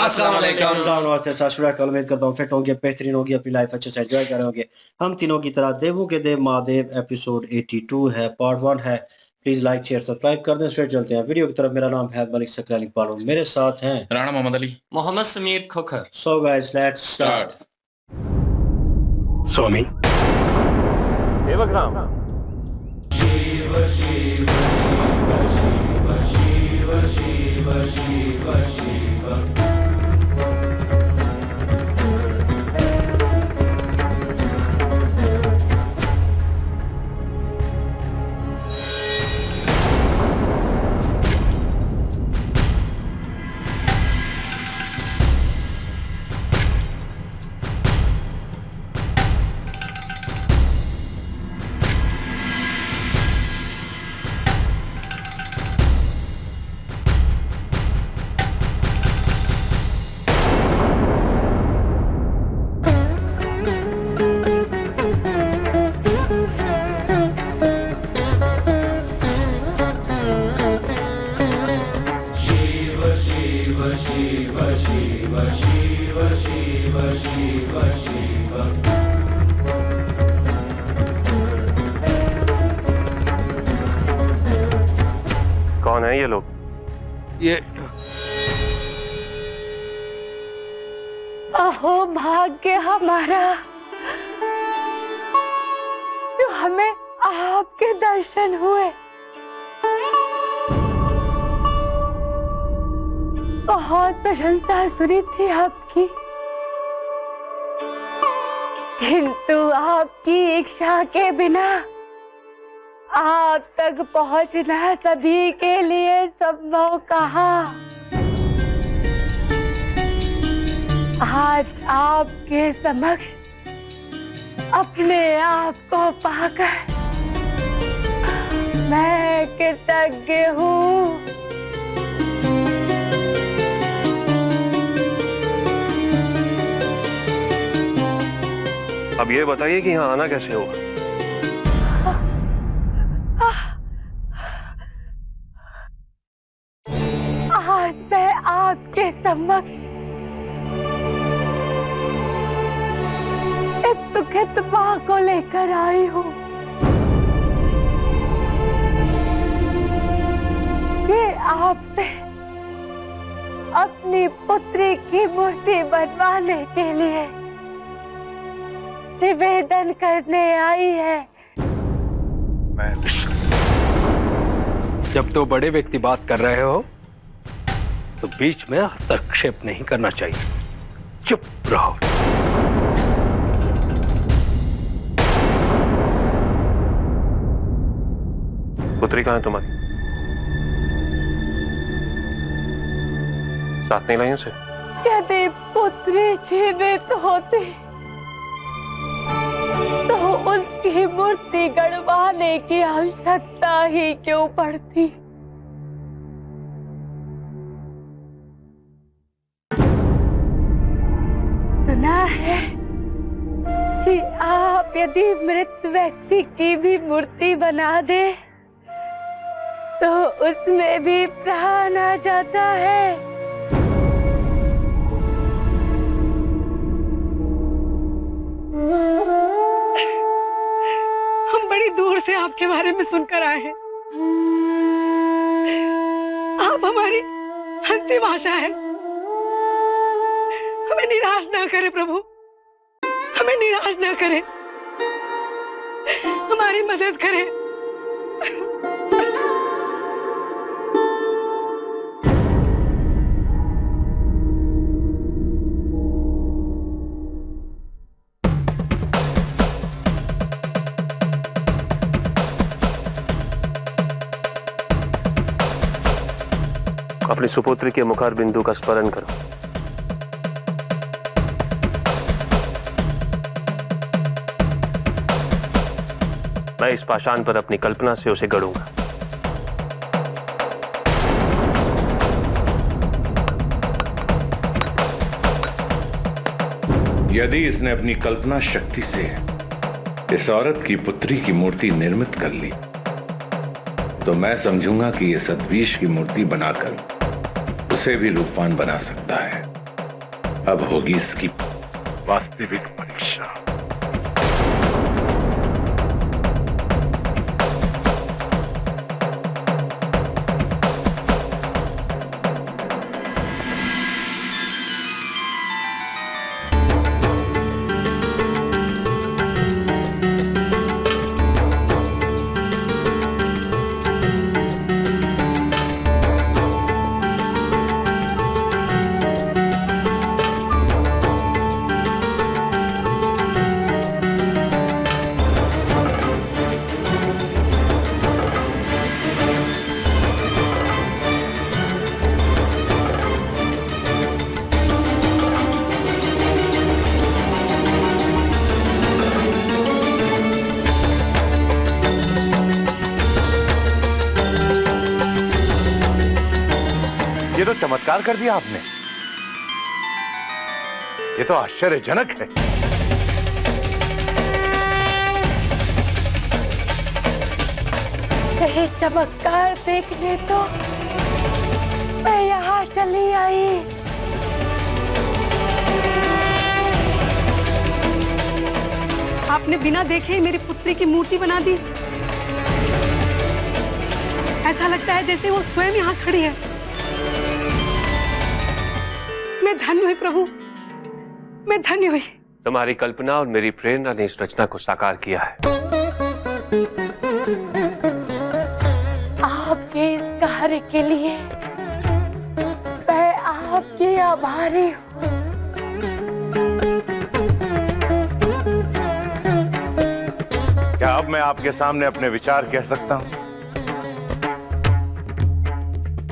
अस्सलाम वालेकुम। उम्मीद करता हूँ फिट होंगे, बेहतरीन होगी, अपनी लाइफ अच्छे से एंजॉय कर रहे होंगे। हम तीनों की तरह देवों के देव महादेव एपिसोड 82 है, पार्ट 1 है। प्लीज लाइक शेयर सब्सक्राइब कर दें। स्ट्रेट चलते हैं वीडियो की तरफ। मेरा नाम है मलिक सकलानी इकबाल, मेरे साथ हैं Rana Mohammad Ali, Mohammad Sameer Khokhar. So guys let's start. Swami Sevak Ram. Shiv Shiv Shiv Shiv Shiv Shiv Shiv Shiv. Shiv Shiv Shiv Shiv Shiv Shiv. कौन है ये लोग? ये अहो भाग्य हमारा जो हमें आपके दर्शन हुए। बहुत प्रशंसा सुनी थी आपकी, किंतु आपकी इच्छा के बिना आप तक पहुंचना सभी के लिए संभव कहा। आज आपके समक्ष अपने आप को पाकर मैं कृतज्ञ हूँ। अब ये बताइए कि यहाँ आना कैसे हुआ? आज मैं आपके समक्ष इस दुखित माँ को लेकर आई हूँ। ये आपसे अपनी पुत्री की मूर्ति बनवाने के लिए निवेदन करने आई है। जब दो बड़े व्यक्ति बात कर रहे हो तो बीच में हस्तक्षेप नहीं करना चाहिए। चुप रहो। पुत्री कहाँ है तुम्हारी? साथ नहीं लाई उसे? यदि पुत्री जीवित होती तो उसकी मूर्ति गड़वाने की आवश्यकता ही क्यों पड़ती। सुना है कि आप यदि मृत व्यक्ति की भी मूर्ति बना दे तो उसमें भी प्राण आ जाता है। हम बड़ी दूर से आपके बारे में सुनकर आए हैं। आप हमारी अंतिम आशा है। हमें निराश ना करें प्रभु, हमें निराश ना करें, हमारी मदद करें। अपनी सुपुत्री के मुखार बिंदु का स्मरण करो। मैं इस पाषाण पर अपनी कल्पना से उसे गढ़ूंगा। यदि इसने अपनी कल्पना शक्ति से इस औरत की पुत्री की मूर्ति निर्मित कर ली तो मैं समझूंगा कि यह सतवीश की मूर्ति बनाकर उसे भी रूपवान बना सकता है। अब होगी इसकी वास्तविक परीक्षा। ये तो चमत्कार कर दिया आपने। ये तो आश्चर्यजनक है। यही चमत्कार देखने तो मैं यहाँ चली आई। आपने बिना देखे ही मेरी पुत्री की मूर्ति बना दी। ऐसा लगता है जैसे वो स्वयं यहाँ खड़ी है। मैं धन्य हुई प्रभु, मैं धन्य हुई। तुम्हारी कल्पना और मेरी प्रेरणा ने इस रचना को साकार किया है। आपके इस कार्य के लिए मैं आपकी आभारी हूँ। क्या अब मैं आपके सामने अपने विचार कह सकता हूं?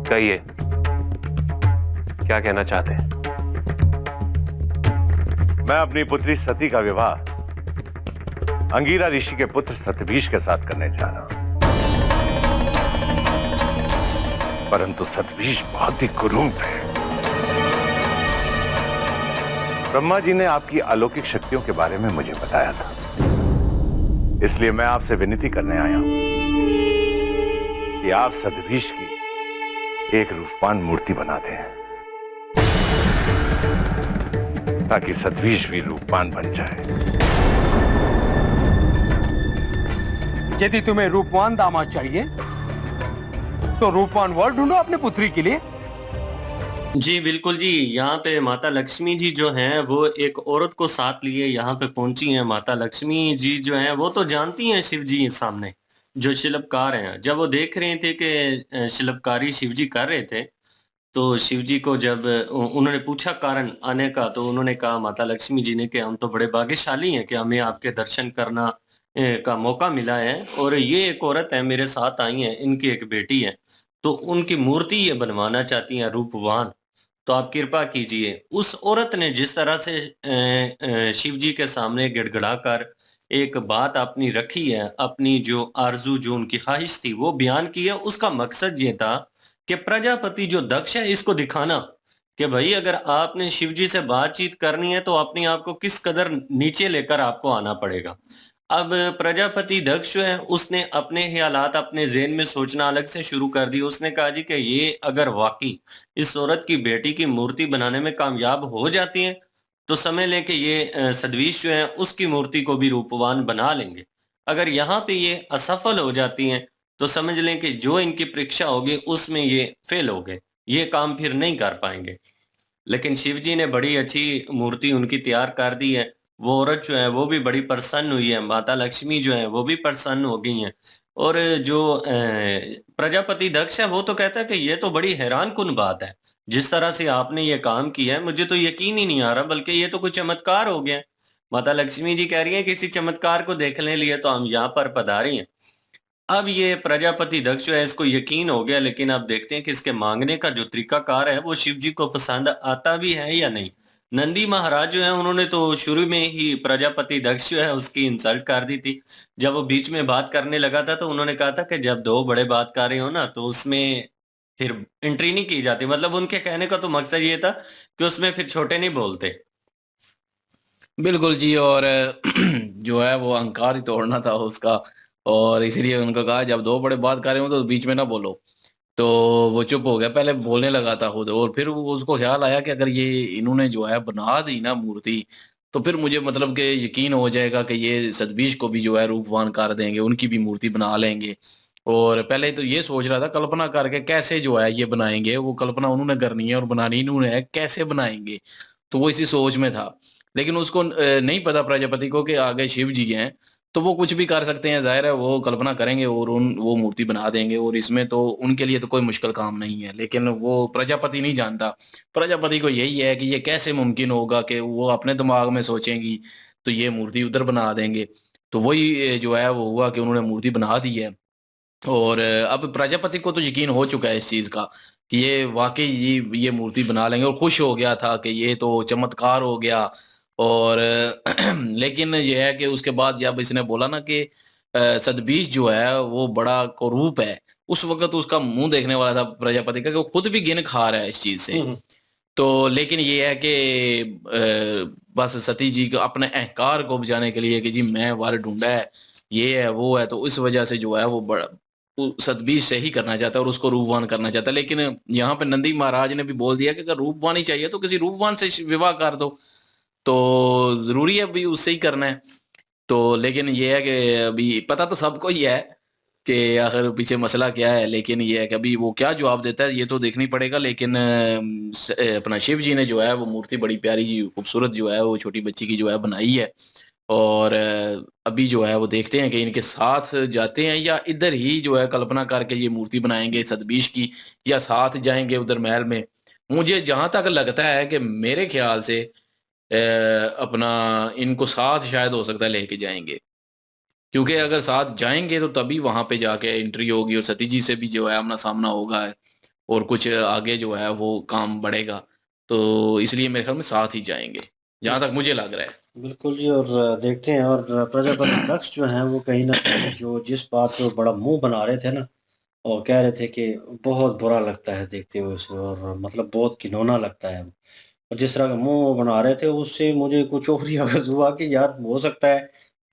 कहिए, क्या कहना चाहते हैं? मैं अपनी पुत्री सती का विवाह अंगीरा ऋषि के पुत्र सतभीष के साथ करने जा रहा हूं। परंतु सतभीष बहुत ही कुरूप है। ब्रह्मा जी ने आपकी अलौकिक शक्तियों के बारे में मुझे बताया था, इसलिए मैं आपसे विनती करने आया हूं कि आप सतभीष की एक रूपवान मूर्ति बना दें, ताकि सतभीष भी रूपवान बन जाए। यदि तुम्हें रूपवान दामाद चाहिए तो रूपवान वर ढूंढो अपने पुत्री के लिए। जी बिल्कुल जी। यहाँ पे माता लक्ष्मी जी जो हैं वो एक औरत को साथ लिए यहाँ पे पहुंची हैं। माता लक्ष्मी जी जो हैं वो तो जानती हैं शिव जी सामने जो शिल्पकार हैं। जब वो देख रहे थे कि शिल्पकारी शिव जी कर रहे थे, तो शिव जी को जब उन्होंने पूछा कारण आने का, तो उन्होंने कहा माता लक्ष्मी जी ने कि हम तो बड़े भाग्यशाली हैं कि हमें आपके दर्शन करना का मौका मिला है। और ये एक औरत है मेरे साथ आई है, इनकी एक बेटी है, तो उनकी मूर्ति ये बनवाना चाहती हैं रूपवान, तो आप कृपा कीजिए। उस औरत ने जिस तरह से शिव जी के सामने गिड़गिड़ा कर एक बात अपनी रखी है, अपनी जो आरजू जो उनकी ख्वाहिश थी वो बयान की है। उसका मकसद ये था कि प्रजापति जो दक्ष है इसको दिखाना कि भाई अगर आपने शिव जी से बातचीत करनी है तो अपने आप को किस कदर नीचे लेकर आपको आना पड़ेगा। अब प्रजापति दक्ष है, उसने अपने ख्यालात अपने ज़हन में सोचना अलग से शुरू कर दी। उसने कहा जी कि ये अगर वाकई इस औरत की बेटी की मूर्ति बनाने में कामयाब हो जाती है तो समझ लें कि ये सदवीश जो है उसकी मूर्ति को भी रूपवान बना लेंगे। अगर यहाँ पे ये असफल हो जाती हैं तो समझ लें कि जो इनकी परीक्षा होगी उसमें ये फेल हो गए, ये काम फिर नहीं कर पाएंगे। लेकिन शिव जी ने बड़ी अच्छी मूर्ति उनकी तैयार कर दी है। वो औरत जो है वो भी बड़ी प्रसन्न हुई है, माता लक्ष्मी जो है वो भी प्रसन्न हो गई हैं। और जो प्रजापति दक्ष है वो तो कहता है कि ये तो बड़ी हैरान कुन बात है, जिस तरह से आपने ये काम किया है मुझे तो यकीन ही नहीं आ रहा, बल्कि ये तो कोई चमत्कार हो गया। माता लक्ष्मी जी कह रही हैं किसी चमत्कार को देखने लिए तो हम यहाँ पर पधारे हैं। अब ये प्रजापति दक्ष जो है इसको यकीन हो गया, लेकिन अब देखते हैं कि इसके मांगने का जो तरीकाकार है वो शिव जी को पसंद आता भी है या नहीं। नंदी महाराज जो है उन्होंने तो शुरू में ही प्रजापति दक्ष जो है उसकी इंसल्ट कर दी थी। जब वो बीच में बात करने लगा था तो उन्होंने कहा था कि जब दो बड़े बात कर रहे हो ना तो उसमें फिर एंट्री नहीं की जाती। मतलब उनके कहने का तो मकसद ये था कि उसमें फिर छोटे नहीं बोलते। बिल्कुल जी। और जो है वो अहंकार ही तोड़ना था उसका, और इसीलिए उनको कहा जब दो बड़े बात कर रहे हो तो बीच में ना बोलो। तो वो चुप हो गया, पहले बोलने लगा था खुद, और फिर उसको ख्याल आया कि अगर ये इन्होंने जो है बना दी ना मूर्ति, तो फिर मुझे मतलब कि यकीन हो जाएगा कि ये सतबीश को भी जो है रूपवान कर देंगे, उनकी भी मूर्ति बना लेंगे। और पहले तो ये सोच रहा था कल्पना करके कैसे जो है ये बनाएंगे, वो कल्पना उन्होंने करनी है और बनानी इन्होंने है, कैसे बनाएंगे, तो वो इसी सोच में था। लेकिन उसको नहीं पता प्रजापति को कि आगे शिव जी हैं, तो वो कुछ भी कर सकते हैं, जाहिर है वो कल्पना करेंगे और वो मूर्ति बना देंगे, और इसमें तो उनके लिए तो कोई मुश्किल काम नहीं है। लेकिन वो प्रजापति नहीं जानता, प्रजापति को यही है कि ये कैसे मुमकिन होगा कि वो अपने दिमाग में सोचेंगी तो ये मूर्ति उधर बना देंगे। तो वही जो है वो हुआ कि उन्होंने मूर्ति बना दी है। और अब प्रजापति को तो यकीन हो चुका है इस चीज का कि ये वाकई ये मूर्ति बना लेंगे, और खुश हो गया था कि ये तो चमत्कार हो गया। और लेकिन ये है कि उसके बाद जब इसने बोला ना कि सतबीश जो है वो बड़ा कुरूप है, उस वक्त उसका मुंह देखने वाला था प्रजापति का कि वो खुद भी गिन खा रहा है इस चीज से। तो लेकिन ये है कि बस सती जी को अपने अहंकार को बचाने के लिए कि जी मैं वर ढूंढा है, ये है वो है, तो इस वजह से जो है वो बड़ा सतबीश से ही करना चाहता है और उसको रूपवान करना चाहता है। लेकिन यहाँ पे नंदी महाराज ने भी बोल दिया कि अगर रूपवान ही चाहिए तो किसी रूपवान से विवाह कर दो, तो जरूरी है अभी उससे ही करना है। तो लेकिन ये है कि अभी पता तो सबको ही है कि आखिर पीछे मसला क्या है, लेकिन ये है कि अभी वो क्या जवाब देता है ये तो देखना ही पड़ेगा। लेकिन अपना शिव जी ने जो है वो मूर्ति बड़ी प्यारी जी खूबसूरत जो है वो छोटी बच्ची की जो है बनाई है। और अभी जो है वो देखते हैं कि इनके साथ जाते हैं या इधर ही जो है कल्पना करके ये मूर्ति बनाएंगे सतबीश की, या साथ जाएंगे उधर महल में। मुझे जहां तक लगता है कि मेरे ख्याल से अपना इनको साथ शायद हो सकता है लेके जाएंगे, क्योंकि अगर साथ जाएंगे तो तभी वहां पे जाके एंट्री होगी और सती जी से भी जो है आमना सामना होगा और कुछ आगे जो है वो काम बढ़ेगा। तो इसलिए मेरे ख्याल में साथ ही जाएंगे, जहां तक मुझे लग रहा है। बिल्कुल जी। और देखते हैं। और प्रजापति दक्ष जो हैं वो कहीं ना कहीं जो जिस बात पे वो बड़ा मुंह बना रहे थे ना, और कह रहे थे कि बहुत बुरा लगता है देखते हुए उसे, और मतलब बहुत घिनौना लगता है। और जिस तरह का मुंह वो बना रहे थे उससे मुझे कुछ और ही आगाज हुआ कि यार हो सकता है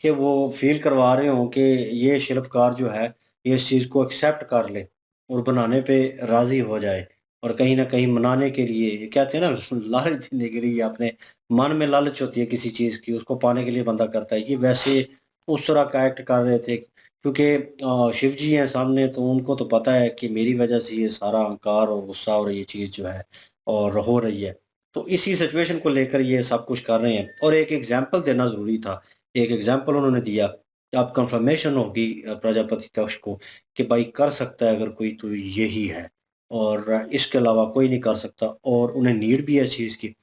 कि वो फील करवा रहे हों कि ये शिल्पकार जो है ये इस चीज़ को एक्सेप्ट कर ले और बनाने पे राजी हो जाए, और कहीं ना कहीं मनाने के लिए, ये कहते हैं ना लालच देने के लिए, अपने मन में लालच होती है किसी चीज़ की, उसको पाने के लिए बंदा करता है। ये वैसे उस तरह का एक्ट कर रहे थे क्योंकि शिव जी हैं सामने, तो उनको तो पता है कि मेरी वजह से ये सारा अहंकार और गुस्सा और ये चीज़ जो है और हो रही है। तो इसी सिचुएशन को लेकर ये सब कुछ कर रहे हैं, और एक एग्जाम्पल देना ज़रूरी था। एक एग्जाम्पल उन्होंने दिया, अब कंफर्मेशन होगी प्रजापति दक्ष को कि भाई कर सकता है अगर कोई तो यही है, और इसके अलावा कोई नहीं कर सकता, और उन्हें नीड भी है इस चीज़ की।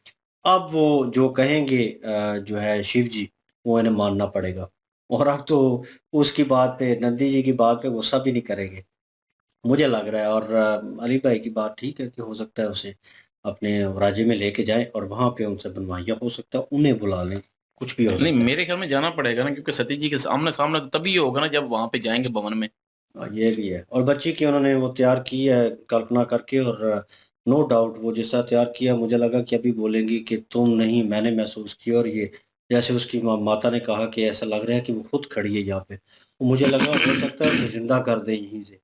अब वो जो कहेंगे जो है शिव जी, वो इन्हें मानना पड़ेगा। और अब तो उसकी बात पे, नंदी जी की बात पे गुस्सा भी नहीं करेंगे, मुझे लग रहा है। और अली भाई की बात ठीक है कि हो सकता है उसे अपने राज्य में लेके जाएं और वहां पे उनसे बनवाइया, हो सकता है उन्हें बुला लें, कुछ भी हो नहीं, सकता है। मेरे ख्याल में जाना पड़ेगा ना, क्योंकि सती जी के सामने सामना तो तभी होगा ना जब वहां पे जाएंगे भवन में। ये भी है। और बच्ची की उन्होंने वो तैयार की है कल्पना करके, और नो डाउट वो जिस तरह तैयार किया, मुझे लगा कि अभी बोलेंगी कि तुम नहीं, मैंने महसूस किया। और ये जैसे उसकी माता ने कहा कि ऐसा लग रहा है कि वो खुद खड़ी है यहाँ पे, तो मुझे लगा हो सकता है उसे जिंदा कर दे यहीं से,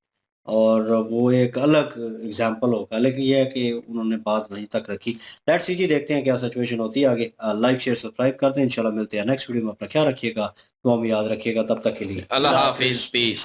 और वो एक अलग एग्जाम्पल होगा। लेकिन ये है कि उन्होंने बात वहीं तक रखी। लेट्स सी जी, देखते हैं क्या सिचुएशन होती है आगे। लाइक शेयर सब्सक्राइब कर दें। इंशाल्लाह मिलते हैं नेक्स्ट वीडियो में। अपना ख्याल रखिएगा, तो हम याद रखिएगा। तब तक के लिए अल्लाह हाफिज, पीस।